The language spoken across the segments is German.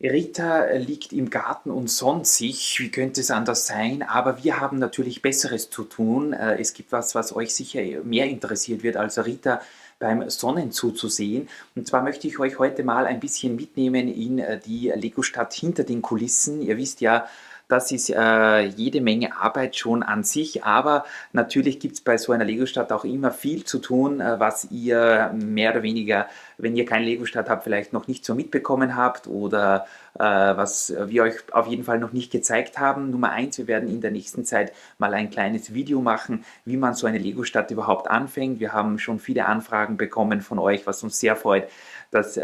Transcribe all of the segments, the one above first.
Rita liegt im Garten und sonnt sich. Wie könnte es anders sein? Aber wir haben natürlich Besseres zu tun. Es gibt was, was euch sicher mehr interessiert wird, als Rita beim Sonnen zuzusehen. Und zwar möchte ich euch heute mal ein bisschen mitnehmen in die Lego-Stadt hinter den Kulissen. Ihr wisst ja, das ist jede Menge Arbeit schon an sich, aber natürlich gibt es bei so einer Lego-Stadt auch immer viel zu tun, was ihr mehr oder weniger, wenn ihr keine Lego-Stadt habt, vielleicht noch nicht so mitbekommen habt oder was wir euch auf jeden Fall noch nicht gezeigt haben. Nummer eins: Wir werden in der nächsten Zeit mal ein kleines Video machen, wie man so eine Lego-Stadt überhaupt anfängt. Wir haben schon viele Anfragen bekommen von euch, was uns sehr freut, dass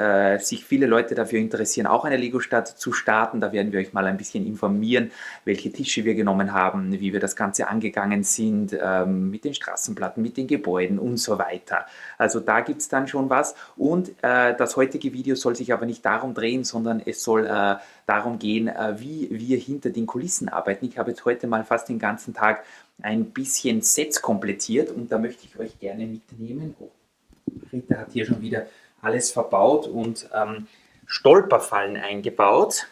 sich viele Leute dafür interessieren, auch eine Lego-Stadt zu starten. Da werden wir euch mal ein bisschen informieren, welche Tische wir genommen haben, wie wir das Ganze angegangen sind, mit den Straßenplatten, mit den Gebäuden und so weiter. Also da gibt es dann schon was. Und das heutige Video soll sich aber nicht darum drehen, sondern es soll darum gehen, wie wir hinter den Kulissen arbeiten. Ich habe jetzt heute mal fast den ganzen Tag ein bisschen Sets komplettiert und da möchte ich euch gerne mitnehmen. Oh, Rita hat hier schon wieder alles verbaut und Stolperfallen eingebaut.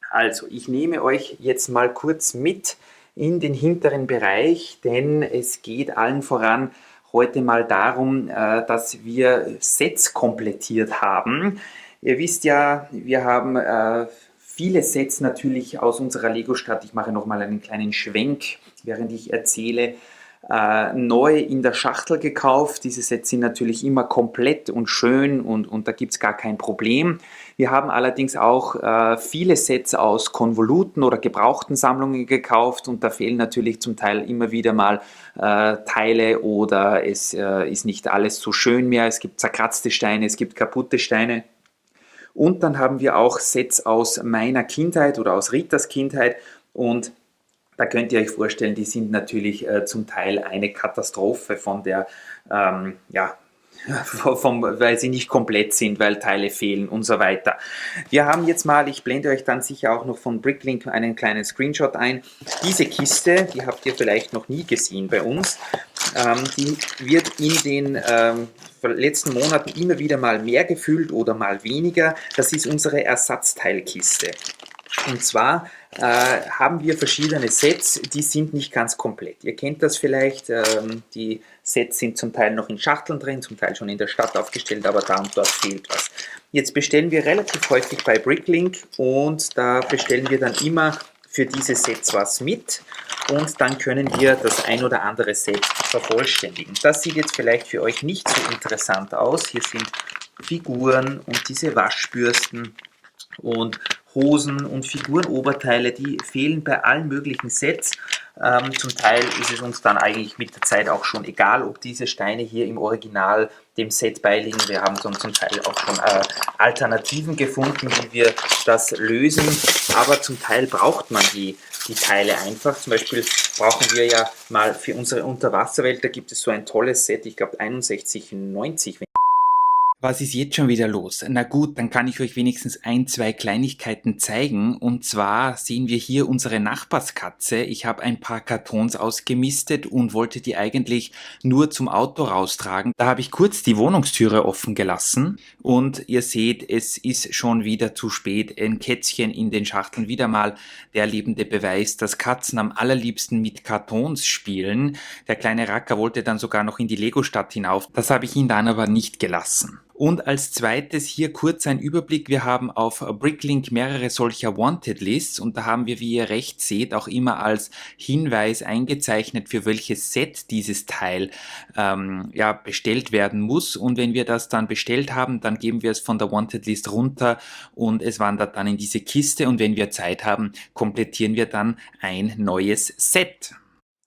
Also, ich nehme euch jetzt mal kurz mit in den hinteren Bereich, denn es geht allen voran heute mal darum, dass wir Sets komplettiert haben. Ihr wisst ja, wir haben viele Sets natürlich aus unserer Lego-Stadt. Ich mache nochmal einen kleinen Schwenk, während ich erzähle, neu in der Schachtel gekauft. Diese Sets sind natürlich immer komplett und schön und da gibt es gar kein Problem. Wir haben allerdings auch viele Sets aus Konvoluten oder gebrauchten Sammlungen gekauft und da fehlen natürlich zum Teil immer wieder mal Teile oder es ist nicht alles so schön mehr. Es gibt zerkratzte Steine, es gibt kaputte Steine. Und dann haben wir auch Sets aus meiner Kindheit oder aus Ritas Kindheit und da könnt ihr euch vorstellen, die sind natürlich zum Teil eine Katastrophe von der, ja, weil sie nicht komplett sind, weil Teile fehlen und so weiter. Wir haben jetzt mal, ich blende euch dann sicher auch noch von Bricklink einen kleinen Screenshot ein. Diese Kiste, die habt ihr vielleicht noch nie gesehen bei uns, die wird in den letzten Monaten immer wieder mal mehr gefüllt oder mal weniger. Das ist unsere Ersatzteilkiste. Und zwar haben wir verschiedene Sets, die sind nicht ganz komplett. Ihr kennt das vielleicht, die Sets sind zum Teil noch in Schachteln drin, zum Teil schon in der Stadt aufgestellt, aber da und dort fehlt was. Jetzt bestellen wir relativ häufig bei Bricklink und da bestellen wir dann immer für diese Sets was mit und dann können wir das ein oder andere Set vervollständigen. Das sieht jetzt vielleicht für euch nicht so interessant aus. Hier sind Figuren und diese Waschbürsten und Hosen und Figurenoberteile, die fehlen bei allen möglichen Sets. Zum Teil ist es uns dann eigentlich mit der Zeit auch schon egal, ob diese Steine hier im Original dem Set beiliegen. Wir haben zum Teil auch schon Alternativen gefunden, wie wir das lösen, aber zum Teil braucht man die Teile einfach. Zum Beispiel brauchen wir ja mal für unsere Unterwasserwelt, da gibt es so ein tolles Set, ich glaube 61,90. Was ist jetzt schon wieder los? Na gut, dann kann ich euch wenigstens ein, zwei Kleinigkeiten zeigen. Und zwar sehen wir hier unsere Nachbarskatze. Ich habe ein paar Kartons ausgemistet und wollte die eigentlich nur zum Auto raustragen. Da habe ich kurz die Wohnungstüre offen gelassen und ihr seht, es ist schon wieder zu spät. Ein Kätzchen in den Schachteln, wieder mal der lebende Beweis, dass Katzen am allerliebsten mit Kartons spielen. Der kleine Racker wollte dann sogar noch in die Lego-Stadt hinauf. Das habe ich ihn dann aber nicht gelassen. Und als zweites hier kurz ein Überblick. Wir haben auf Bricklink mehrere solcher Wanted Lists und da haben wir, wie ihr rechts seht, auch immer als Hinweis eingezeichnet, für welches Set dieses Teil ja, bestellt werden muss. Und wenn wir das dann bestellt haben, dann geben wir es von der Wanted List runter und es wandert dann in diese Kiste und wenn wir Zeit haben, komplettieren wir dann ein neues Set.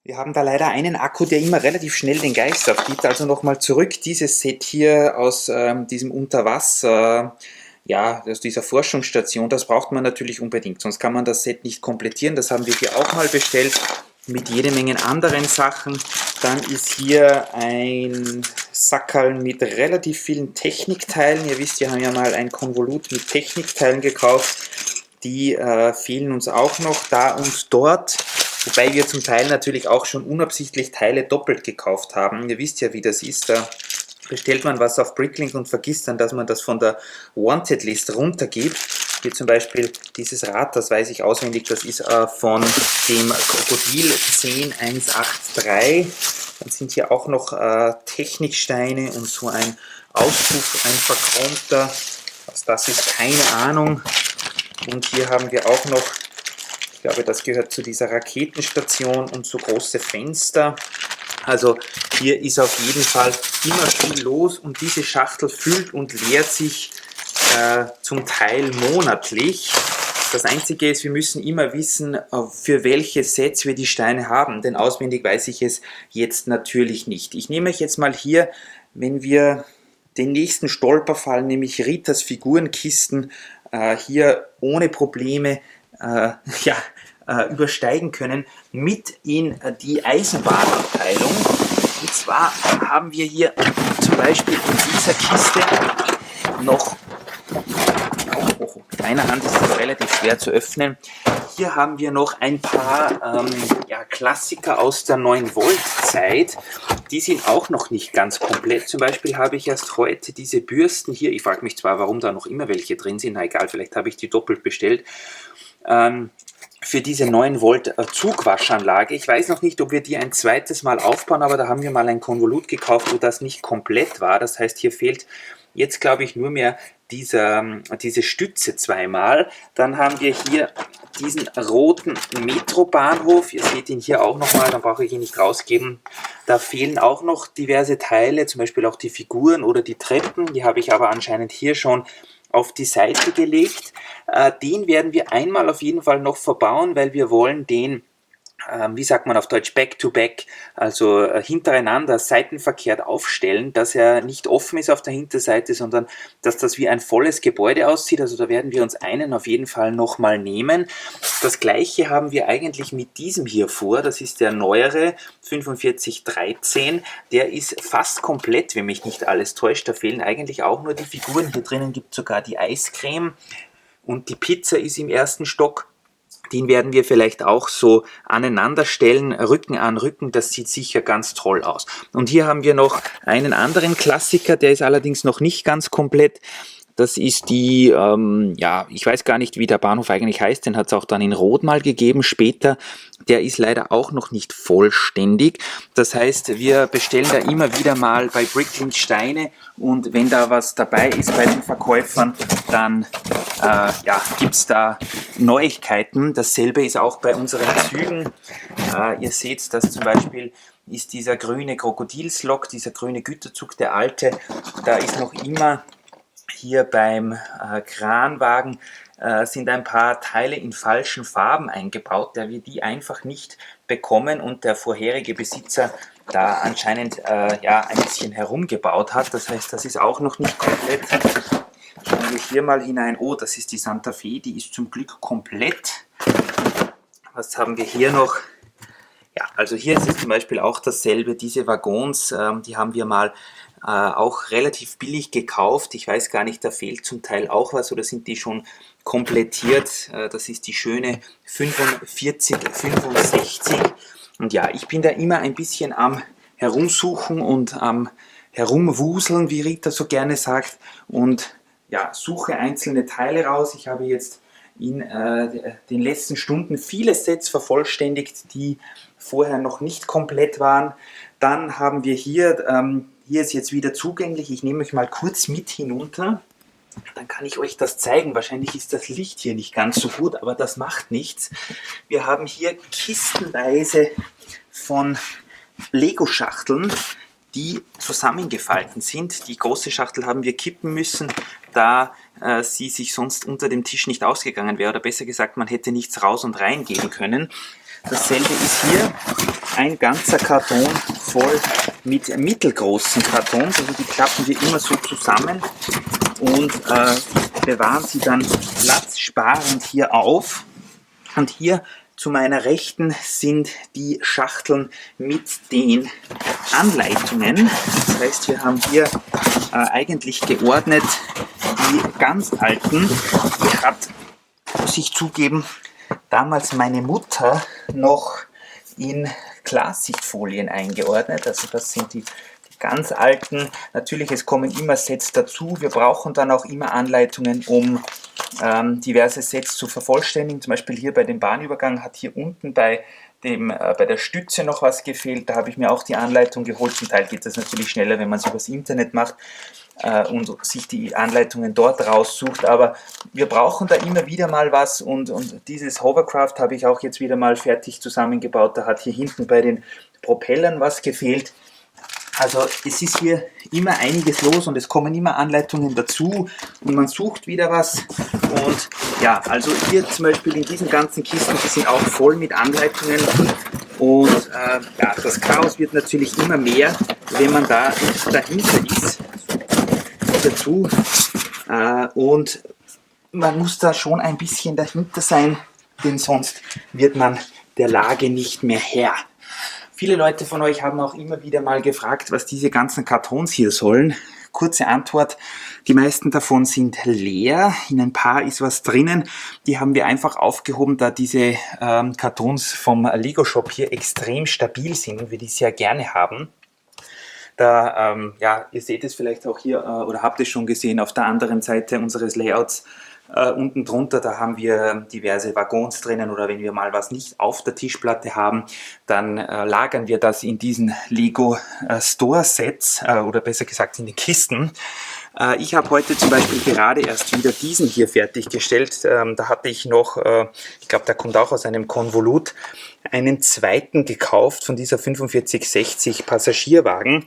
Wir haben da leider einen Akku, der immer relativ schnell den Geist aufgibt. Also nochmal zurück, dieses Set hier aus diesem Unterwasser, ja, aus dieser Forschungsstation, das braucht man natürlich unbedingt. Sonst kann man das Set nicht komplettieren. Das haben wir hier auch mal bestellt mit jede Menge anderen Sachen. Dann ist hier ein Sackerl mit relativ vielen Technikteilen. Ihr wisst, wir haben ja mal ein Konvolut mit Technikteilen gekauft. Die fehlen uns auch noch da und dort. Wobei wir zum Teil natürlich auch schon unabsichtlich Teile doppelt gekauft haben. Ihr wisst ja, wie das ist. Da bestellt man was auf Bricklink und vergisst dann, dass man das von der Wanted List runtergibt. Hier zum Beispiel dieses Rad, das weiß ich auswendig, das ist von dem Krokodil 10183. Dann sind hier auch noch Techniksteine und so ein Auspuff, ein verchromter, was das ist, keine Ahnung. Und hier haben wir auch noch, ich glaube, das gehört zu dieser Raketenstation und so große Fenster. Also hier ist auf jeden Fall immer viel los und diese Schachtel füllt und leert sich zum Teil monatlich. Das Einzige ist, wir müssen immer wissen, für welche Sets wir die Steine haben, denn auswendig weiß ich es jetzt natürlich nicht. Ich nehme euch jetzt mal hier, wenn wir den nächsten Stolperfall, nämlich Ritas Figurenkisten, hier ohne Probleme übersteigen können, mit in die Eisenbahnabteilung. Und zwar haben wir hier zum Beispiel in dieser Kiste noch, mit einer Hand ist das relativ schwer zu öffnen, hier haben wir noch ein paar Klassiker aus der 9-Volt-Zeit. Die sind auch noch nicht ganz komplett. Zum Beispiel habe ich erst heute diese Bürsten hier. Ich frage mich zwar, warum da noch immer welche drin sind. Na egal, vielleicht habe ich die doppelt bestellt. Für diese 9-Volt Zugwaschanlage. Ich weiß noch nicht, ob wir die ein zweites Mal aufbauen, aber da haben wir mal ein Konvolut gekauft, wo das nicht komplett war. Das heißt, hier fehlt jetzt, glaube ich, nur mehr diese Stütze zweimal. Dann haben wir hier diesen roten Metrobahnhof. Ihr seht ihn hier auch nochmal, dann brauche ich ihn nicht rausgeben. Da fehlen auch noch diverse Teile, zum Beispiel auch die Figuren oder die Treppen. Die habe ich aber anscheinend hier schon auf die Seite gelegt. Den werden wir einmal auf jeden Fall noch verbauen, weil wir wollen den, wie sagt man auf Deutsch, back-to-back, also hintereinander, seitenverkehrt aufstellen, dass er nicht offen ist auf der Hinterseite, sondern dass das wie ein volles Gebäude aussieht. Also da werden wir uns einen auf jeden Fall nochmal nehmen. Das gleiche haben wir eigentlich mit diesem hier vor. Das ist der neuere 4513. Der ist fast komplett, wenn mich nicht alles täuscht. Da fehlen eigentlich auch nur die Figuren. Hier drinnen gibt es sogar die Eiscreme und die Pizza ist im ersten Stock. Den werden wir vielleicht auch so aneinander stellen, Rücken an Rücken, das sieht sicher ganz toll aus. Und hier haben wir noch einen anderen Klassiker, der ist allerdings noch nicht ganz komplett. Das ist die, ich weiß gar nicht, wie der Bahnhof eigentlich heißt, den hat es auch dann in Rot mal gegeben später. Der ist leider auch noch nicht vollständig. Das heißt, wir bestellen da immer wieder mal bei Bricklink Steine und wenn da was dabei ist bei den Verkäufern, dann gibt es da Neuigkeiten. Dasselbe ist auch bei unseren Zügen. Ihr seht, dass zum Beispiel ist dieser grüne Krokodilslok, dieser grüne Güterzug, der alte, da ist noch immer hier beim Kranwagen sind ein paar Teile in falschen Farben eingebaut, da wir die einfach nicht bekommen und der vorherige Besitzer da anscheinend ein bisschen herumgebaut hat. Das heißt, das ist auch noch nicht komplett. Schauen wir hier mal hinein. Oh, das ist die Santa Fe, die ist zum Glück komplett. Was haben wir hier noch? Ja, also hier ist es zum Beispiel auch dasselbe. Diese Waggons, die haben wir mal auch relativ billig gekauft. Ich weiß gar nicht, da fehlt zum Teil auch was oder sind die schon komplettiert. Das ist die schöne 4565. Und ja, ich bin da immer ein bisschen am Herumsuchen und am Herumwuseln, wie Rita so gerne sagt. Und ja, suche einzelne Teile raus. Ich habe jetzt in den letzten Stunden viele Sets vervollständigt, die vorher noch nicht komplett waren. Dann haben wir hier, hier ist jetzt wieder zugänglich, ich nehme euch mal kurz mit hinunter, dann kann ich euch das zeigen. Wahrscheinlich ist das Licht hier nicht ganz so gut, aber das macht nichts. Wir haben hier kistenweise von Lego-Schachteln, die zusammengefalten sind. Die große Schachtel haben wir kippen müssen, da sie sich sonst unter dem Tisch nicht ausgegangen wäre. Oder besser gesagt, man hätte nichts raus und rein geben können. Dasselbe ist hier ein ganzer Karton voll mit mittelgroßen Kartons. Also die klappen wir immer so zusammen und bewahren sie dann platzsparend hier auf. Und hier zu meiner Rechten sind die Schachteln mit den Anleitungen. Das heißt, wir haben hier eigentlich geordnet die ganz alten. Die hat, muss ich zugeben, damals meine Mutter noch in Klarsichtfolien eingeordnet. Also das sind die ganz alten. Natürlich, es kommen immer Sets dazu. Wir brauchen dann auch immer Anleitungen, um diverse Sets zu vervollständigen. Zum Beispiel hier bei dem Bahnübergang hat hier unten bei der Stütze noch was gefehlt. Da habe ich mir auch die Anleitung geholt. Zum Teil geht das natürlich schneller, wenn man es übers Internet macht und sich die Anleitungen dort raussucht. Aber wir brauchen da immer wieder mal was und dieses Hovercraft habe ich auch jetzt wieder mal fertig zusammengebaut. Da hat hier hinten bei den Propellern was gefehlt. Also es ist hier immer einiges los und es kommen immer Anleitungen dazu und man sucht wieder was. Und ja, also hier zum Beispiel in diesen ganzen Kisten, die sind auch voll mit Anleitungen. Und ja, das Chaos wird natürlich immer mehr, wenn man da dahinter ist. Dazu. Und man muss da schon ein bisschen dahinter sein, denn sonst wird man der Lage nicht mehr Herr. Viele Leute von euch haben auch immer wieder mal gefragt, was diese ganzen Kartons hier sollen. Kurze Antwort, die meisten davon sind leer, in ein paar ist was drinnen. Die haben wir einfach aufgehoben, da diese Kartons vom Lego Shop hier extrem stabil sind und wir die sehr gerne haben. Da, ja, ihr seht es vielleicht auch hier oder habt es schon gesehen auf der anderen Seite unseres Layouts. Unten drunter, da haben wir diverse Waggons drinnen oder wenn wir mal was nicht auf der Tischplatte haben, dann lagern wir das in diesen Lego Store Sets oder besser gesagt in den Kisten. Ich habe heute zum Beispiel gerade erst wieder diesen hier fertiggestellt. Da hatte ich noch, ich glaube, der kommt auch aus einem Konvolut, einen zweiten gekauft von dieser 4560 Passagierwagen.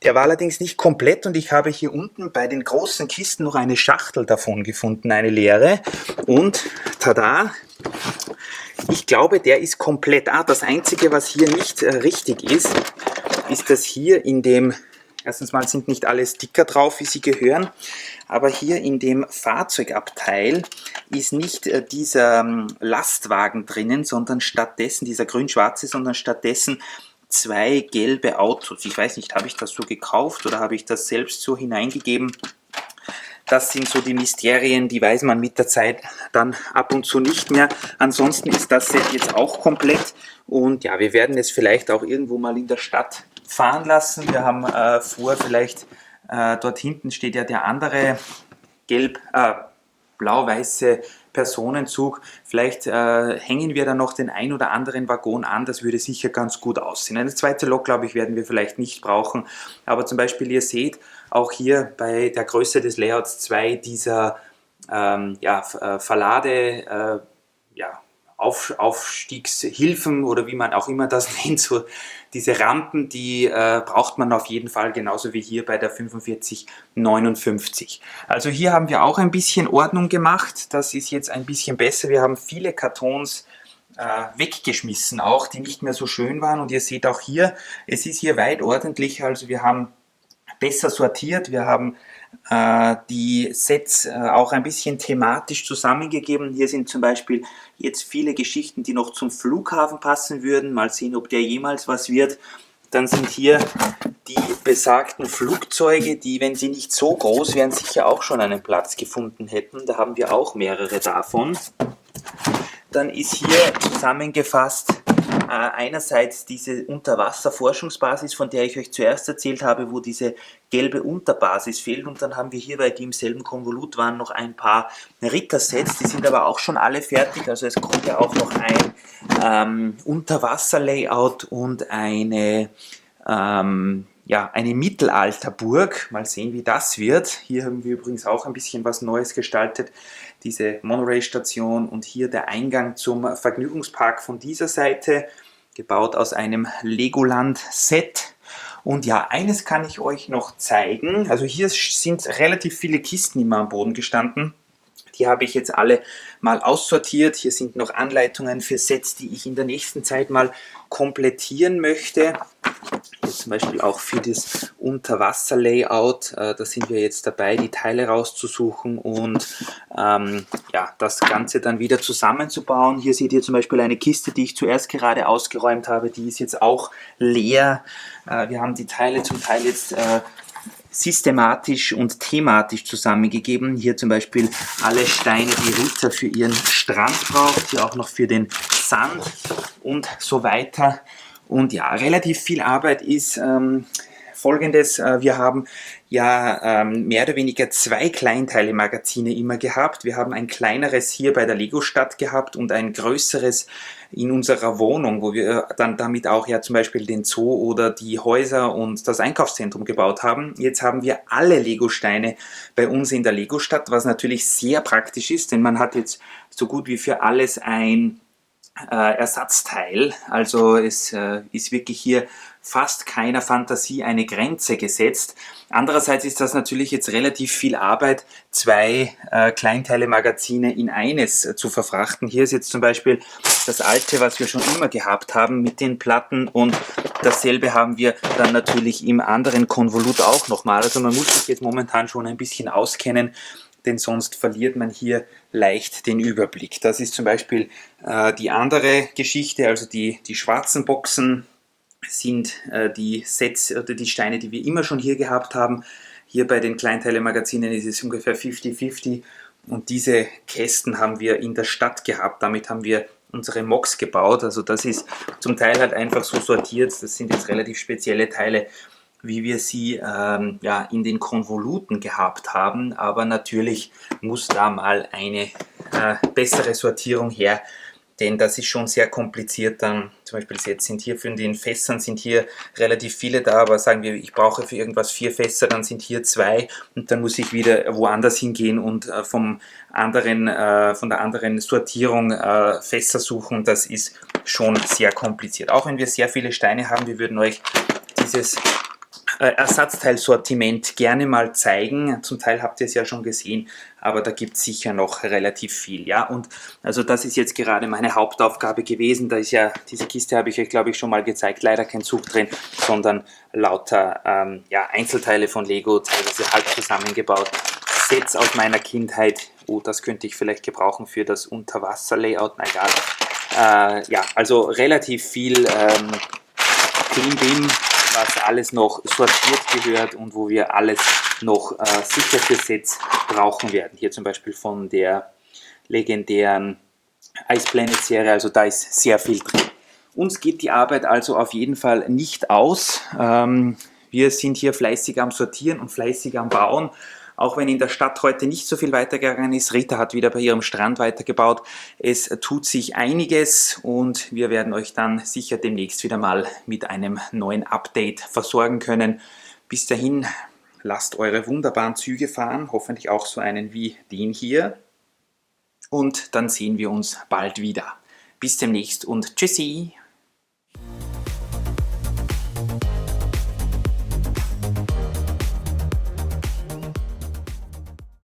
Der war allerdings nicht komplett und ich habe hier unten bei den großen Kisten noch eine Schachtel davon gefunden, eine leere. Und tada! Ich glaube, der ist komplett. Das Einzige, was hier nicht richtig ist, ist, dass hier in dem, erstens mal sind nicht alle Sticker drauf, wie sie gehören, aber hier in dem Fahrzeugabteil ist nicht dieser Lastwagen drinnen, sondern stattdessen, dieser grün-schwarze, sondern stattdessen zwei gelbe Autos. Ich weiß nicht, habe ich das so gekauft oder habe ich das selbst so hineingegeben? Das sind so die Mysterien, die weiß man mit der Zeit dann ab und zu nicht mehr. Ansonsten ist das Set jetzt auch komplett und ja, wir werden es vielleicht auch irgendwo mal in der Stadt fahren lassen. Wir haben vor, vielleicht dort hinten steht ja der andere blau-weiße Personenzug. Vielleicht hängen wir da noch den ein oder anderen Waggon an, das würde sicher ganz gut aussehen. Eine zweite Lok, glaube ich, werden wir vielleicht nicht brauchen, aber zum Beispiel, ihr seht, auch hier bei der Größe des Layouts 2 dieser Verlade, Aufstiegshilfen oder wie man auch immer das nennt, so diese Rampen, die braucht man auf jeden Fall, genauso wie hier bei der 4559. Also hier haben wir auch ein bisschen Ordnung gemacht, das ist jetzt ein bisschen besser. Wir haben viele Kartons weggeschmissen auch, die nicht mehr so schön waren und ihr seht auch hier, es ist hier weit ordentlicher, also wir haben besser sortiert, wir haben die Sets auch ein bisschen thematisch zusammengegeben. Hier sind zum Beispiel jetzt viele Geschichten, die noch zum Flughafen passen würden. Mal sehen, ob der jemals was wird. Dann sind hier die besagten Flugzeuge, die, wenn sie nicht so groß wären, sicher auch schon einen Platz gefunden hätten. Da haben wir auch mehrere davon. Dann ist hier zusammengefasst einerseits diese Unterwasser-Forschungsbasis, von der ich euch zuerst erzählt habe, wo diese gelbe Unterbasis fehlt. Und dann haben wir hier, weil die im selben Konvolut waren, noch ein paar Rittersets. Die sind aber auch schon alle fertig. Also es kommt ja auch noch ein Unterwasser-Layout und eine Mittelalterburg. Mal sehen, wie das wird. Hier haben wir übrigens auch ein bisschen was Neues gestaltet. Diese Monorail-Station und hier der Eingang zum Vergnügungspark von dieser Seite, gebaut aus einem Legoland-Set. Und ja, eines kann ich euch noch zeigen. Also hier sind relativ viele Kisten immer am Boden gestanden. Die habe ich jetzt alle mal aussortiert. Hier sind noch Anleitungen für Sets, die ich in der nächsten Zeit mal komplettieren möchte. Hier zum Beispiel auch für das Unterwasser-Layout. Da sind wir jetzt dabei, die Teile rauszusuchen und das Ganze dann wieder zusammenzubauen. Hier seht ihr zum Beispiel eine Kiste, die ich zuerst gerade ausgeräumt habe. Die ist jetzt auch leer. Wir haben die Teile zum Teil jetzt systematisch und thematisch zusammengegeben. Hier zum Beispiel alle Steine, die Rita für ihren Strand braucht, hier auch noch für den Sand und so weiter. Und ja, relativ viel Arbeit ist Folgendes, wir haben ja mehr oder weniger 2 Kleinteile-Magazine immer gehabt. Wir haben ein kleineres hier bei der Lego-Stadt gehabt und ein größeres in unserer Wohnung, wo wir dann damit auch ja zum Beispiel den Zoo oder die Häuser und das Einkaufszentrum gebaut haben. Jetzt haben wir alle Lego-Steine bei uns in der Lego-Stadt, was natürlich sehr praktisch ist, denn man hat jetzt so gut wie für alles ein Ersatzteil. Also es ist wirklich hier fast keiner Fantasie eine Grenze gesetzt. Andererseits ist das natürlich jetzt relativ viel Arbeit, 2 Kleinteile-Magazine in eines zu verfrachten. Hier ist jetzt zum Beispiel das alte, was wir schon immer gehabt haben mit den Platten, und dasselbe haben wir dann natürlich im anderen Konvolut auch nochmal. Also man muss sich jetzt momentan schon ein bisschen auskennen, denn sonst verliert man hier leicht den Überblick. Das ist zum Beispiel die andere Geschichte, also die schwarzen Boxen sind die Sets oder die Steine, die wir immer schon hier gehabt haben. Hier bei den Kleinteile-Magazinen ist es ungefähr 50-50 und diese Kästen haben wir in der Stadt gehabt. Damit haben wir unsere Mocks gebaut. Also das ist zum Teil halt einfach so sortiert. Das sind jetzt relativ spezielle Teile, wie wir sie ja, in den Konvoluten gehabt haben. Aber natürlich muss da mal eine bessere Sortierung her, denn das ist schon sehr kompliziert. Dann zum Beispiel jetzt sind hier für den Fässern sind hier relativ viele da, aber sagen wir, ich brauche für irgendwas 4 Fässer, dann sind hier 2 und dann muss ich wieder woanders hingehen und von der anderen Sortierung Fässer suchen. Das ist schon sehr kompliziert. Auch wenn wir sehr viele Steine haben, wir würden euch dieses Ersatzteilsortiment gerne mal zeigen. Zum Teil habt ihr es ja schon gesehen, aber da gibt es sicher noch relativ viel. Ja? Und also das ist jetzt gerade meine Hauptaufgabe gewesen. Da ist ja, diese Kiste habe ich euch, glaube ich, schon mal gezeigt. Leider kein Zug drin, sondern lauter ja, Einzelteile von Lego, teilweise halb zusammengebaut. Sets aus meiner Kindheit. Oh, das könnte ich vielleicht gebrauchen für das Unterwasser-Layout. Na egal. Ja, also relativ viel Klimbim, was alles noch sortiert gehört und wo wir alles noch sicher für Sets brauchen werden. Hier zum Beispiel von der legendären Ice Planet Serie, also da ist sehr viel drin. Uns geht die Arbeit also auf jeden Fall nicht aus. Wir sind hier fleißig am Sortieren und fleißig am Bauen. Auch wenn in der Stadt heute nicht so viel weitergegangen ist. Rita hat wieder bei ihrem Strand weitergebaut. Es tut sich einiges und wir werden euch dann sicher demnächst wieder mal mit einem neuen Update versorgen können. Bis dahin, lasst eure wunderbaren Züge fahren, hoffentlich auch so einen wie den hier. Und dann sehen wir uns bald wieder. Bis demnächst und tschüssi!